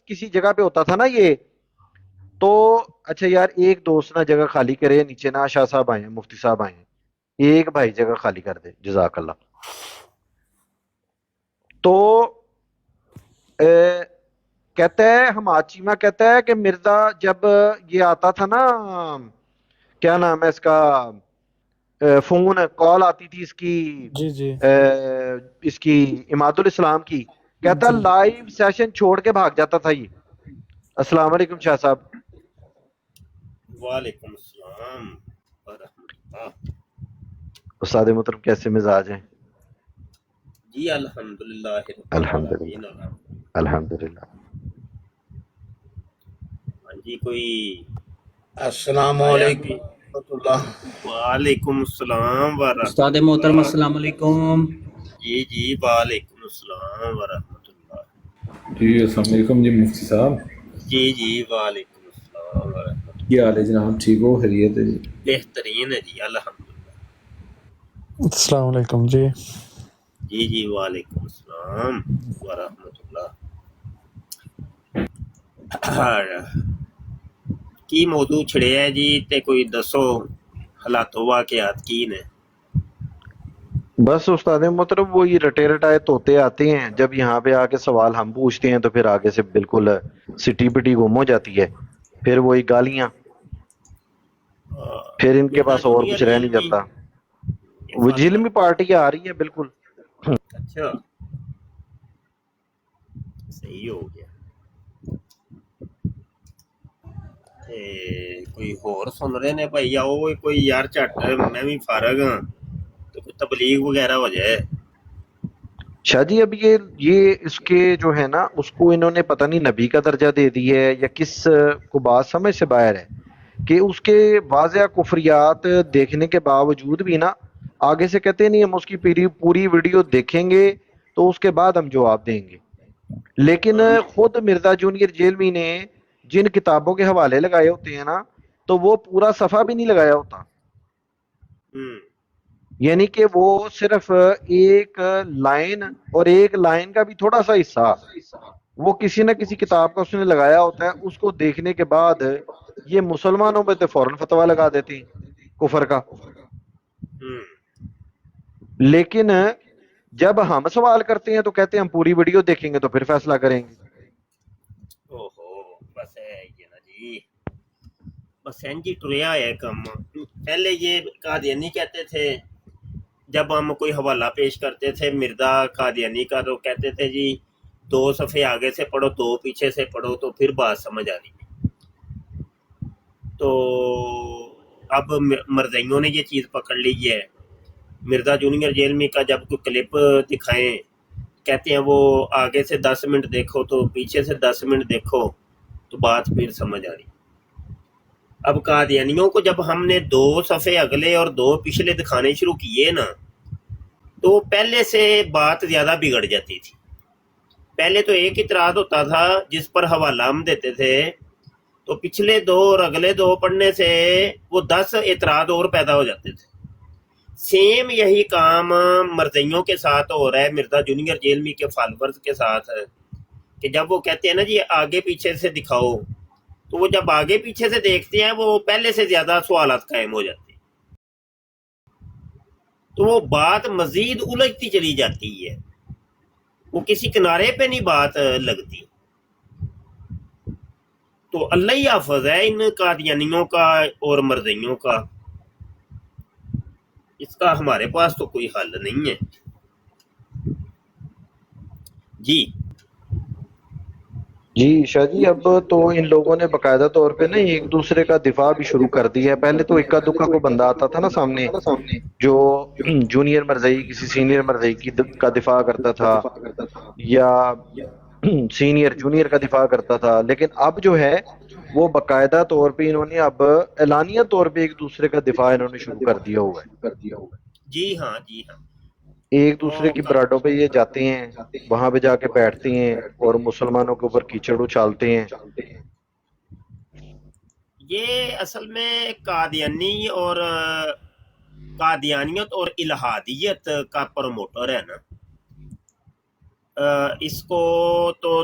کسی جگہ پہ ہوتا تھا نا یہ تو اچھا یار ایک دوست نہ جگہ خالی کرے نیچے نا شاہ صاحب آئے ہیں مفتی صاحب آئے ہیں ایک بھائی جگہ خالی کر دے جزاک اللہ تو کہتا ہے ہم آچیما کہتا ہے کہ مرزا جب یہ آتا تھا نا کیا نام ہے اس کا فون کال آتی تھی اس کی جی جی اس کی اماد الاسلام کی کہتا جی لائیو سیشن چھوڑ کے بھاگ جاتا تھا یہ السلام علیکم شاہ صاحب وعلیکم السلام ورحمۃ اللہ. استاد محترم کیسے مزاج ہیں جی الحمدللہ رب الحمدللہ العالمین. الحمدللہ ہاں جی کوئی السلام آیا علیکم بھی؟ ورحمۃ اللہ. وعلیکم السلام استاد ورحمۃ محترم اللہ. السلام علیکم. جی وعلیکم السلام ورحمۃ اللہ. جی السلام علیکم جی مفتی صاحب. جی وعلیکم السلام ورحمۃ کیا اللہ. حال ہے جناب؟ ٹھیک ہو؟ خیریت ہے جی؟ بہترین ہے جی الحمدللہ. السلام علیکم جی. جی وعلیکم السلام ورحمۃ اللہ. کی موضوع چھڑیا ہے جی تے کوئی دسو حالات و واقعات کی نے. بس استاد محترم وہی رٹے رٹائے طوطے آتے ہیں جب یہاں پہ آ کے سوال ہم پوچھتے ہیں تو پھر آگے سے بالکل سٹی پٹی گم ہو جاتی ہے پھر وہی گالیاں پھر ان کے مرزا پاس اور جونیئر کچھ رہ نہیں علمی جاتا یہ وہ فالور. جلمی پارٹی آ رہی ہے بالکل اچھا صحیح ہو گیا. تے کوئی ہور سن رہے نے بھائی آؤ کوئی یار جھٹ میں بھی فارغ ہاں تو کوئی تبلیغ وغیرہ ہو جائے. شاہ جی اب یہ اس کے جو ہے نا اس کو انہوں نے پتہ نہیں نبی کا درجہ دے دی ہے یا کس کو بات سمجھ سے باہر ہے کہ اس کے واضح کفریات دیکھنے کے باوجود بھی نا آگے سے کہتے نہیں ہم اس کی پوری ویڈیو دیکھیں گے تو اس کے بعد ہم جواب دیں گے لیکن ہاں خود مرزا جونیئر جیلوی نے جن کتابوں کے حوالے لگائے ہوتے ہیں نا تو وہ پورا صفحہ بھی نہیں لگایا ہوتا یعنی کہ وہ صرف ایک لائن اور ایک لائن کا بھی تھوڑا سا حصہ وہ کسی نہ کسی کتاب کا اس نے لگایا ہوتا ہے اس کو دیکھنے کے بعد یہ مسلمانوں میں تو فوراً فتویٰ لگا دیتے ہیں کفر کا لیکن جب ہم سوال کرتے ہیں تو کہتے ہیں ہم پوری ویڈیو دیکھیں گے تو پھر فیصلہ کریں گے اوہو بس ہے یہ نا جی بس جی ٹریا ہے کم. پہلے یہ قادیانی کہتے تھے جب ہم کوئی حوالہ پیش کرتے تھے مرزا قادیانی کا تو کہتے تھے جی 2 صفحے آگے سے پڑھو 2 پیچھے سے پڑھو تو پھر بات سمجھ آ رہی. تو اب مرزائیوں نے یہ چیز پکڑ لی ہے. مرزا جونیئر جیلمی کا جب کوئی کلپ دکھائیں کہتے ہیں وہ آگے سے 10 منٹ دیکھو تو پیچھے سے 10 منٹ دیکھو تو بات پھر سمجھ آ رہی. اب قادیانیوں کو جب ہم نے 2 صفحے اگلے اور 2 پچھلے دکھانے شروع کیے نا تو پہلے سے بات زیادہ بگڑ جاتی تھی. پہلے تو ایک اعتراض ہوتا تھا جس پر حوالہ ہم دیتے تھے تو پچھلے 2 اور اگلے 2 پڑھنے سے وہ 10 اعتراض اور پیدا ہو جاتے تھے. سیم یہی کام مرزائیوں کے ساتھ ہو رہا ہے مرزا جونیئر جیلمی کے فالورز کے ساتھ کہ جب وہ کہتے ہیں نا جی آگے پیچھے سے دکھاؤ تو وہ جب آگے پیچھے سے دیکھتے ہیں وہ پہلے سے زیادہ سوالات قائم ہو جاتے ہیں تو وہ بات مزید الجھتی چلی جاتی ہے. وہ کسی کنارے پہ نہیں بات لگتی. تو اللہ ہی حافظ ہے ان قادیانیوں کا اور مرزائیوں کا. اس کا ہمارے پاس تو کوئی حل نہیں ہے جی. جی شاہ جی اب تو ان لوگوں نے باقاعدہ طور پہ نا ایک دوسرے کا دفاع بھی شروع کر دیا ہے. پہلے تو اکا دکا کو بندہ آتا تھا نا سامنے جو جونیئر مرزائی کسی سینئر مرزائی کا دفاع کرتا تھا یا سینئر جونیئر کا دفاع کرتا تھا لیکن اب جو ہے وہ باقاعدہ طور پہ انہوں نے اب اعلانیہ طور پہ ایک دوسرے کا دفاع انہوں نے شروع کر دیا ہوا ہے. جی ہاں جی ہاں. ایک دوسرے کی براڈوں پہ یہ جاتے ہیں وہاں پہ جا کے بیٹھتے ہیں اور مسلمانوں کے اوپر کیچڑ اچھالتے ہیں. یہ اصل میں قادیانی اور قادیانیت اور الہادیت کا پروموٹر ہے نا. اس کو تو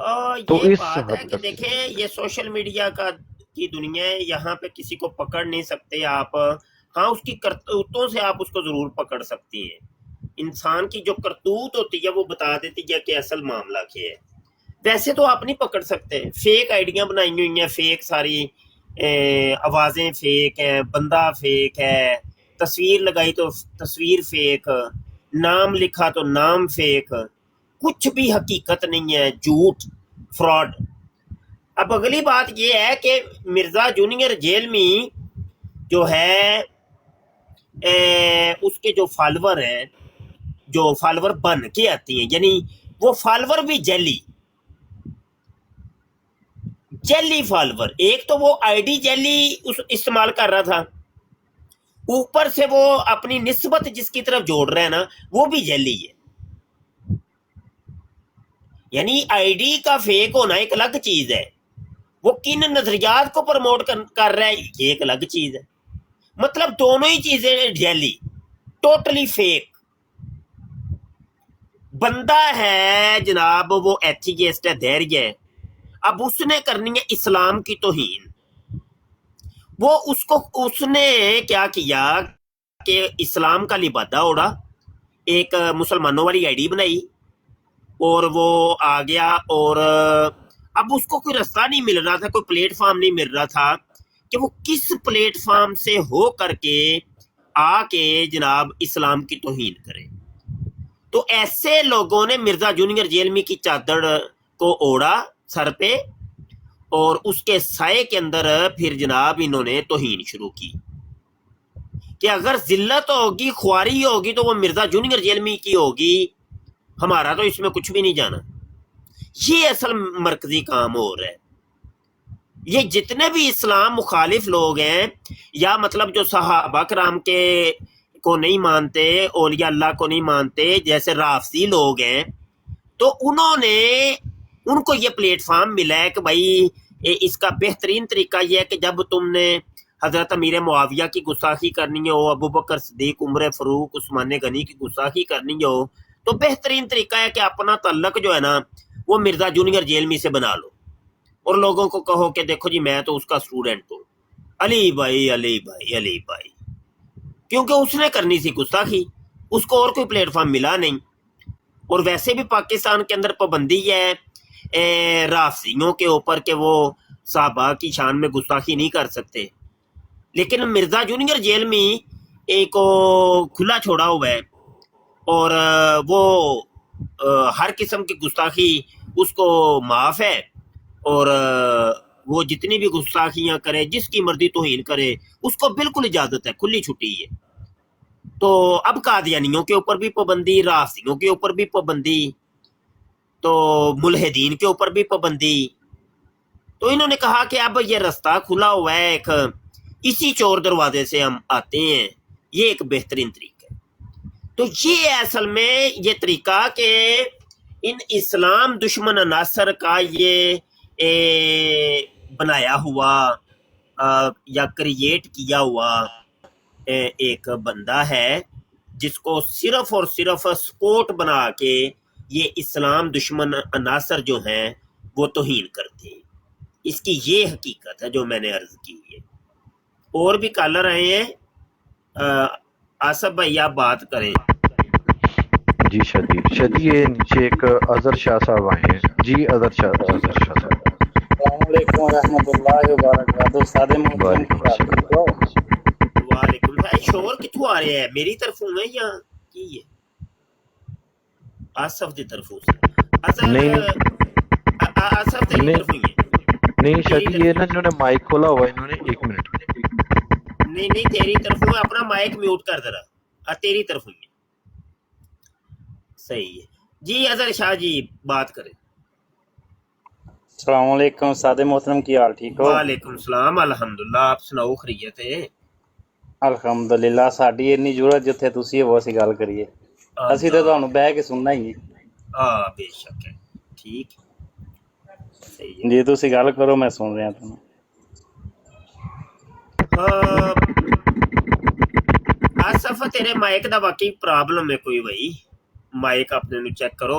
تو یہ اس بات ہے حد کہ تک دیکھیں یہ سوشل میڈیا کی دنیا ہے، یہاں پہ کسی کو پکڑ نہیں سکتے آپ، ہاں اس کی کرتوتوں سے آپ اس کو ضرور پکڑ سکتی ہیں، انسان کی جو کرتوت ہوتی ہے وہ بتا دیتی ہے کہ اصل معاملہ کیا ہے، ویسے تو آپ نہیں پکڑ سکتے، فیک آئیڈیاں بنائی ہوئی ہیں، فیک ساری آوازیں فیک ہیں، بندہ فیک ہے، تصویر لگائی تو تصویر فیک، نام لکھا تو نام فیک، کچھ بھی حقیقت نہیں ہے، جھوٹ، فراڈ۔ اب اگلی بات یہ ہے کہ مرزا جونیئر جیل میں جو ہے اس کے جو فالور ہیں، جو فالور بن کے آتی ہیں، یعنی وہ فالور بھی جیلی فالور، ایک تو وہ آئی ڈی جیلی استعمال کر رہا تھا، اوپر سے وہ اپنی نسبت جس کی طرف جوڑ رہا ہے نا وہ بھی جیلی ہے، یعنی آئی ڈی کا فیک ہونا ایک الگ چیز ہے، وہ کن نظریات کو پروموٹ کر رہا ہے یہ ایک الگ چیز ہے، مطلب دونوں ہی چیزیں جیلی، ٹوٹلی فیک۔ بندہ ہے جناب وہ ایتھیسٹ ہے، دھیریہ ہے، اب اس نے کرنی ہے اسلام کی توہین، وہ اس نے کیا کیا کہ اسلام کا لبادہ اوڑا، ایک مسلمانوں والی آئی ڈی بنائی اور وہ آ گیا، اور اب اس کو کوئی رستہ نہیں مل رہا تھا، کوئی پلیٹ فارم نہیں مل رہا تھا کہ وہ کس پلیٹ فارم سے ہو کر کے آ کے جناب اسلام کی توہین کرے، تو ایسے لوگوں نے مرزا جونیئر جیل میں کی چادر کو اوڑا سر پہ، اور اس کے سائے کے اندر پھر جناب انہوں نے توہین شروع کی کہ اگر ذلت ہوگی، خواری ہوگی تو وہ مرزا جونیئر جیل میں کی ہوگی، ہمارا تو اس میں کچھ بھی نہیں جانا۔ یہ اصل مرکزی کام ہو رہا ہے، یہ جتنے بھی اسلام مخالف لوگ ہیں، یا مطلب جو صحابہ کرام کے کو نہیں مانتے، اولیاء اللہ کو نہیں مانتے، جیسے رافضی لوگ ہیں، تو انہوں نے ان کو یہ پلیٹ فارم ملا ہے کہ بھائی اس کا بہترین طریقہ یہ ہے کہ جب تم نے حضرت امیر معاویہ کی گستاخی کرنی ہو، ابو بکر صدیق، عمر فاروق، عثمان غنی کی گستاخی کرنی ہو، تو بہترین طریقہ ہے کہ اپنا تعلق جو ہے نا وہ مرزا جونیئر جیل میں سے بنا لو، اور لوگوں کو کہو کہ دیکھو جی میں تو اس کا اسٹوڈنٹ ہوں، علی بھائی علی بھائی علی بھائی، کیونکہ اس نے کرنی سی گستاخی، اس کو اور کوئی پلیٹ فارم ملا نہیں۔ اور ویسے بھی پاکستان کے اندر پابندی ہے رافضیوں کے اوپر کہ وہ صحابہ کی شان میں گستاخی نہیں کر سکتے، لیکن مرزا جونیئر جیل میں ایک کھلا چھوڑا ہوا ہے، اور وہ ہر قسم کی گستاخی اس کو معاف ہے، اور وہ جتنی بھی گستاخیاں کرے، جس کی مرضی توہین کرے، اس کو بالکل اجازت ہے، کھلی چھٹی ہے۔ تو اب قادیانیوں کے اوپر بھی پابندی، رافضیوں کے اوپر بھی پابندی، تو ملحدین کے اوپر بھی پابندی، تو انہوں نے کہا کہ اب یہ رستہ کھلا ہوا ہے، ایک اسی چور دروازے سے ہم آتے ہیں، یہ ایک بہترین طریقہ ہے۔ تو یہ اصل میں یہ طریقہ کہ ان اسلام دشمن عناصر کا یہ بنایا ہوا یا کریٹ کیا ہوا ایک بندہ ہے، جس کو صرف اور صرف سپورٹ بنا کے یہ اسلام دشمن عناصر جو ہیں وہ توہین کرتے ہیں، اس کی یہ حقیقت ہے جو میں نے عرض کی ہے۔ اور بھی کالر آئے ہیں، آصف بھائی آپ بات کریں۔ جی شادی یہ نیچے ایک اظہر شاہ صاحب آئے ہیں، جی اظہر شاہ صاحب۔ السلام علیکم ورحمۃ اللہ وبرکاتہ، استاد محترم وعلیکم کیا السلام۔ ٹھیک ہو؟ وعلیکم السلام۔ شور کتوں آ رہے ہیں؟ میری طرف میں یا کی ہے؟ آصف دی طرف سے نہیں آصف تیری نہیں طرف ہی ہے، نہیں تیری شادی یہ طرف نا انہوں نے مائک کھولا ہوا ہے، انہوں نے ایک منٹ۔ نہیں تیری طرف میں اپنا مائک میوٹ کر ذرا، تیری طرف ہوئی ہے، صحیح ہے جی۔ اظہر شاہ جی بات کریں۔ السلام علیکم استاد محترم کی حال ٹھیک ہو؟ وعلیکم السلام، الحمدللہ، آپ سناؤ خیریت ہے؟ الحمدللہ، ਸਾਡੀ ਇੰਨੀ ਜ਼ਰੂਰਤ ਜਿੱਥੇ ਤੁਸੀਂ ਹੋ ਅਸੀਂ ਗੱਲ ਕਰੀਏ, ਅਸੀਂ ਤਾਂ ਤੁਹਾਨੂੰ ਬਹਿ ਕੇ ਸੁਣਨਾ ਹੀ بے شک ہے، ٹھیک صحیح ہے۔ ਜੀ, ਤੁਸੀਂ ਗੱਲ ਕਰੋ ਮੈਂ ਸੁਣ ਰਿਹਾ ਤੁਹਾਨੂੰ۔ آصف تیرے مائک دا واقعی پرابلم ہے کوئی بھائی، ਮਾਈਕ ਆਪਣੇ ਨੂੰ ਚੈੱਕ ਕਰੋ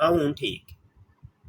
ਹਾਂ ਹੁਣ ਠੀਕ।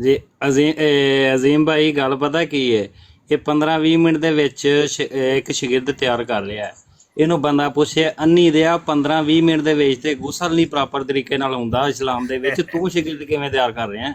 ਜੀ ਅਜ਼ੀਮ ਭਾਈ, ਗੱਲ ਪਤਾ ਕੀ ਹੈ, ਇਹ 15-20 ਮਿੰਟ ਦੇ ਵਿੱਚ ਇੱਕ ਸ਼ਾਗਿਰਦ ਤਿਆਰ ਕਰ ਰਿਹਾ ਹੈ। ਇਹਨੂੰ ਬੰਦਾ ਪੁੱਛੇ ਅੰਨੀ ਦਿਆ 15-20 ਮਿੰਟ ਦੇ ਵਿੱਚ ਤੇ ਗੁਸਲ ਨਹੀਂ ਪ੍ਰੋਪਰ ਤਰੀਕੇ ਨਾਲ ਹੁੰਦਾ ਇਸਲਾਮ ਦੇ ਵਿੱਚ, ਤੂੰ ਸ਼ਾਗਿਰਦ ਕਿਵੇਂ ਤਿਆਰ ਕਰ ਰਿਹਾ ਹੈ?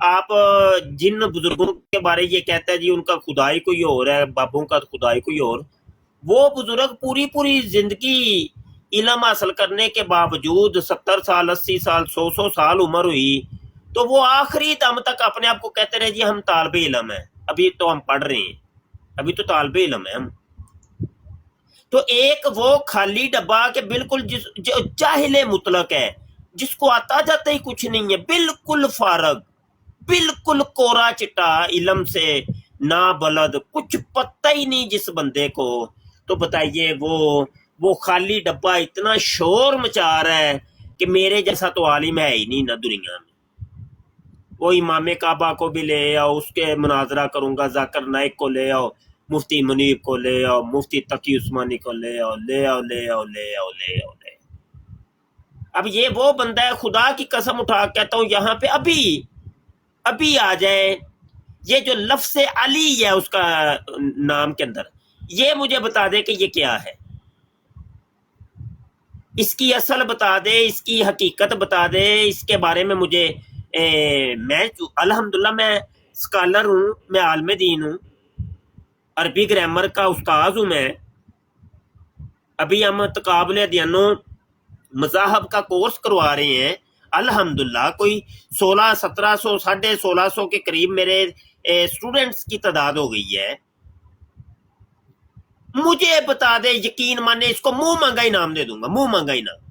آپ جن بزرگوں کے بارے یہ کہتا ہے جی ان کا خدائی کوئی اور ہے، بابوں کا خدائی کوئی اور، وہ بزرگ پوری زندگی علم حاصل کرنے کے باوجود 70 سال 80 سال 100 سال عمر ہوئی تو وہ آخری دم تک اپنے آپ کو کہتے رہے جی ہم طالب علم ہیں، ابھی تو ہم پڑھ رہے ہیں، ابھی تو طالب علم ہیں ہم۔ تو ایک وہ خالی ڈبہ کہ بالکل جو جاہل مطلق ہے، جس کو آتا جاتا ہی کچھ نہیں ہے، بالکل فارغ، بالکل کورا چٹا، علم سے نا بلد، کچھ پتہ ہی نہیں جس بندے کو، تو بتائیے وہ خالی ڈبہ اتنا شور مچا رہا ہے کہ میرے جیسا تو عالم ہے ہی نہیں نہ دنیا میں۔ وہ امام کعبہ کو بھی لے آؤ، اس کے مناظرہ کروں گا، ذاکر نائک کو لے آؤ، مفتی منیب کو لے آؤ، مفتی تقی عثمانی کو لے آؤ، لے آؤ لے آؤ لے آؤ لے آؤ لے آؤ۔ اب یہ وہ بندہ ہے، خدا کی قسم اٹھا کہتا ہوں یہاں پہ ابھی آ جائے، یہ جو لفظ علی ہے اس کا نام کے اندر، یہ مجھے بتا دے کہ یہ کیا ہے، اس کی اصل بتا دے، اس کی حقیقت بتا دے، اس کے بارے میں مجھے میں الحمدللہ میں اسکالر ہوں، میں عالم دین ہوں، عربی گرامر کا استاذ ہوں میں۔ ابھی ہم تقابل ادیانوں مذاہب کا کورس کروا رہے ہیں الحمدللہ، کوئی 1600 1650 کے قریب میرے اسٹوڈنٹس کی تعداد ہو گئی ہے۔ مجھے بتا دے، یقین مانے، اس کو منہ مانگا انعام دے دوں گا، منہ مانگا انعام۔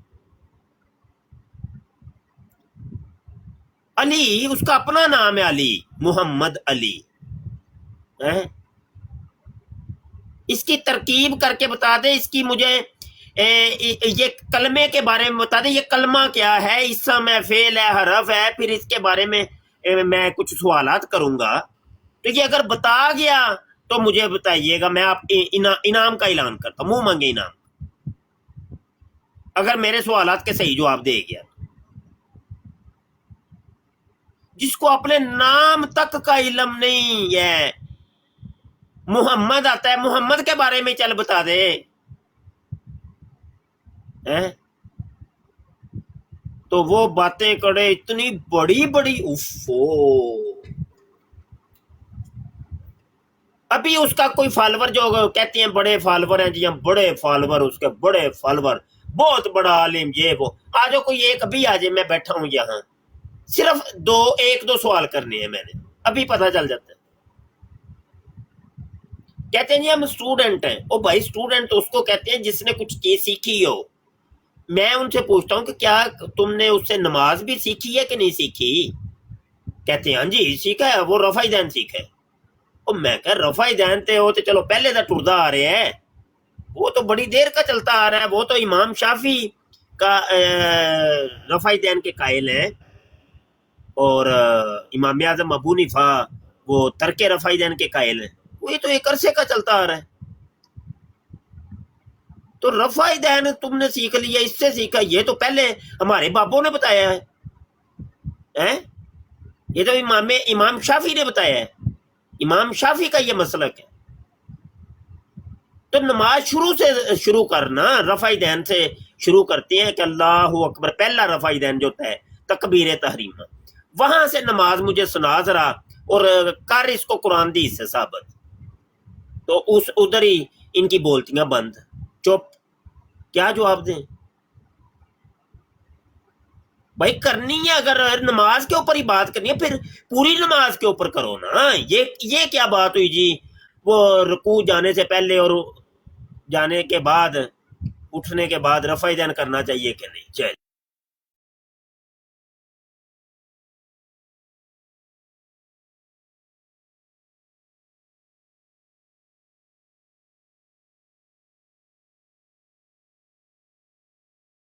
علی اس کا اپنا نام ہے، علی محمد علی، اس کی ترکیب کر کے بتا دے، اس کی مجھے یہ کلمے کے بارے میں بتا دے، یہ کلمہ کیا ہے، اسم ہے، فعل ہے، حرف ہے، پھر اس کے بارے میں میں کچھ سوالات کروں گا۔ تو یہ اگر بتا گیا تو مجھے بتائیے گا، میں آپ انعام کا اعلان کرتا ہوں، منہ مانگے انعام، اگر میرے سوالات کے صحیح جواب دے گیا۔ جس کو اپنے نام تک کا علم نہیں ہے، محمد آتا ہے، محمد کے بارے میں چل بتا دے، تو وہ باتیں کرے اتنی بڑی اوفو۔ ابھی اس کا کوئی فالوور جو کہتے ہیں بڑے فالوور ہیں جی، ہم بڑے فالوور، اس کے بڑے فالوور، بہت بڑا عالم، یہ وہ، آجو کوئی ایک ابھی آ جائے، میں بیٹھا ہوں یہاں، صرف ایک دو سوال کرنے ہیں میں نے، ابھی پتہ چل جاتا ہے۔ کہتے ہیں جی ہم اسٹوڈنٹ ہیں، او بھائی اسٹوڈنٹ اس کو کہتے ہیں جس نے کچھ چیز سیکھی ہو۔ میں ان سے پوچھتا ہوں کہ کیا تم نے اس سے نماز بھی سیکھی ہے کہ نہیں سیکھی؟ کہتے ہیں ہاں جی سیکھا ہے، وہ رفع دین سیکھا ہے۔ اور میں کہ رفع دین تے ہو تو چلو پہلے تو ٹردا آ رہے ہیں، وہ تو بڑی دیر کا چلتا آ رہا ہے، وہ تو امام شافی کا رفع دین کے قائل ہیں، اور امام اعظم ابو حنیفہ وہ ترک رفع دین کے قائل ہیں، وہ تو ایک عرصے کا چلتا آ رہا ہے۔ تو رفع دین تم نے سیکھ لیا، اس سے سیکھا، یہ تو پہلے ہمارے بابوں نے بتایا ہے، یہ تو امام شافی نے بتایا ہے، امام شافی کا یہ مسلک ہے۔ تو نماز شروع کرنا رفع دین سے شروع کرتے ہیں کہ اللہ اکبر، پہلا رفع دین جو ہوتا ہے تکبیر تحریمہ، وہاں سے نماز مجھے سنا ذرا، اور کر اس کو قرآن حدیث سے ثابت، تو ادھر ہی ان کی بولتیاں بند، چپ، کیا جواب دیں بھائی؟ کرنی ہے اگر نماز کے اوپر ہی بات کرنی ہے، پھر پوری نماز کے اوپر کرو نا۔ یہ کیا بات ہوئی جی، وہ رکوع جانے سے پہلے اور جانے کے بعد، اٹھنے کے بعد رفع دین کرنا چاہیے کہ نہیں؟ چل